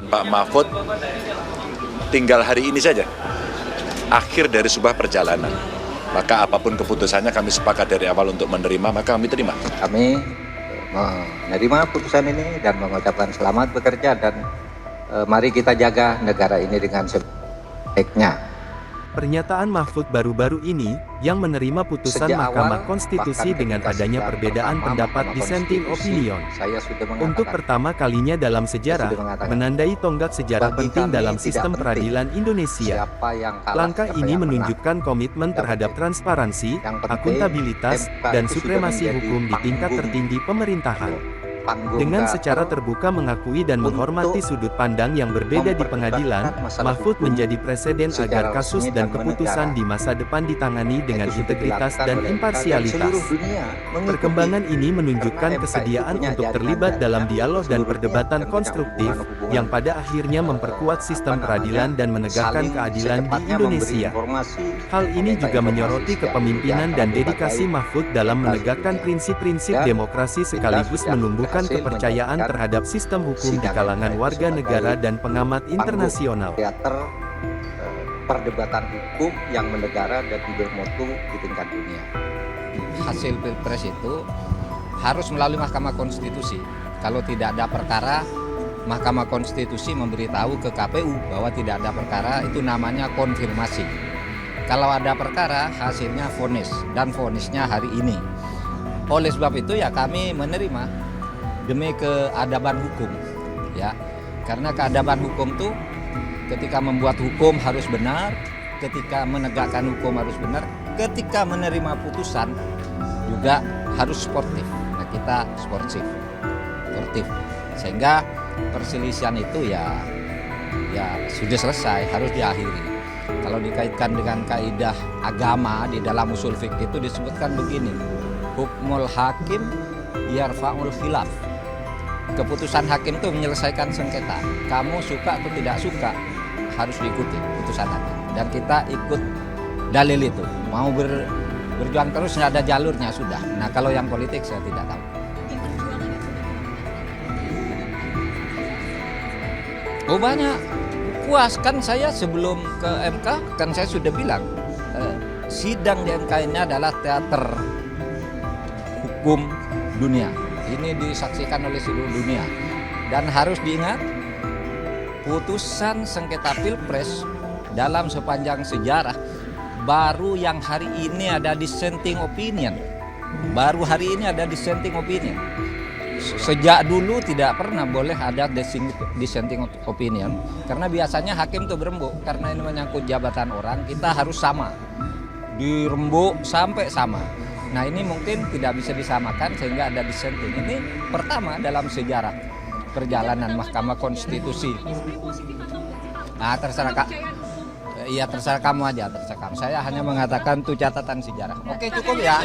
Pak Mahfud tinggal hari ini saja, akhir dari sebuah perjalanan. Maka apapun keputusannya kami sepakat dari awal untuk menerima, maka kami terima. Kami menerima putusan ini dan mengucapkan selamat bekerja dan mari kita jaga negara ini dengan sebaiknya. Pernyataan Mahfud baru-baru ini, yang menerima putusan Mahkamah Konstitusi dengan adanya perbedaan pendapat dissenting opinion, untuk pertama kalinya dalam sejarah, menandai tonggak sejarah penting dalam sistem peradilan Indonesia. Langkah ini menunjukkan komitmen terhadap transparansi, akuntabilitas, dan supremasi hukum di tingkat tertinggi pemerintahan. Dengan secara terbuka mengakui dan menghormati sudut pandang yang berbeda di pengadilan, Mahfud menjadi presiden agar kasus dan keputusan di masa depan ditangani dengan integritas dan imparsialitas. Perkembangan ini menunjukkan kesediaan untuk terlibat dalam dialog dan perdebatan konstruktif, yang pada akhirnya memperkuat sistem peradilan dan menegakkan keadilan di Indonesia. Hal ini juga menyoroti kepemimpinan dan dedikasi Mahfud dalam menegakkan prinsip-prinsip demokrasi sekaligus menumbuhkan kepercayaan terhadap sistem hukum di kalangan warga negara dan pengamat internasional. Teater perdebatan hukum yang menegara dan bermutu di tingkat dunia. Hasil Pilpres itu harus melalui Mahkamah Konstitusi. Kalau tidak ada perkara, Mahkamah Konstitusi memberitahu ke KPU bahwa tidak ada perkara, itu namanya konfirmasi. Kalau ada perkara, hasilnya vonis, dan vonisnya hari ini. Oleh sebab itu ya kami menerima demi keadaban hukum, ya, karena keadaban hukum tuh ketika membuat hukum harus benar, ketika menegakkan hukum harus benar, ketika menerima putusan juga harus sportif. Nah, kita sportif, sehingga perselisihan itu ya sudah selesai, harus diakhiri. Kalau dikaitkan dengan kaidah agama di dalam usul fikih itu disebutkan begini, hukmul hakim yarfa'ul khilaf. Keputusan hakim itu menyelesaikan sengketa. Kamu suka atau tidak suka harus diikuti putusan hakim. Dan kita ikut dalil itu. Mau berjuang terus tidak ada jalurnya sudah. Nah kalau yang politik saya tidak tahu. Oh banyak. Puas kan saya sebelum ke MK kan saya sudah bilang sidang di MK ini adalah teater hukum dunia. Ini disaksikan oleh seluruh dunia. Dan harus diingat, putusan sengketa Pilpres dalam sepanjang sejarah, baru yang hari ini ada dissenting opinion. Baru hari ini ada dissenting opinion. Sejak dulu tidak pernah boleh ada dissenting opinion. Karena biasanya hakim itu berembuk. Karena ini menyangkut jabatan orang, kita harus sama. Dirembuk sampai sama. Nah ini mungkin tidak bisa disamakan sehingga ada dissenting. Ini pertama dalam sejarah perjalanan Mahkamah Konstitusi. Nah terserah Kak. Iya terserah kamu aja, terserah kamu. Saya hanya mengatakan itu catatan sejarah. Oke cukup ya.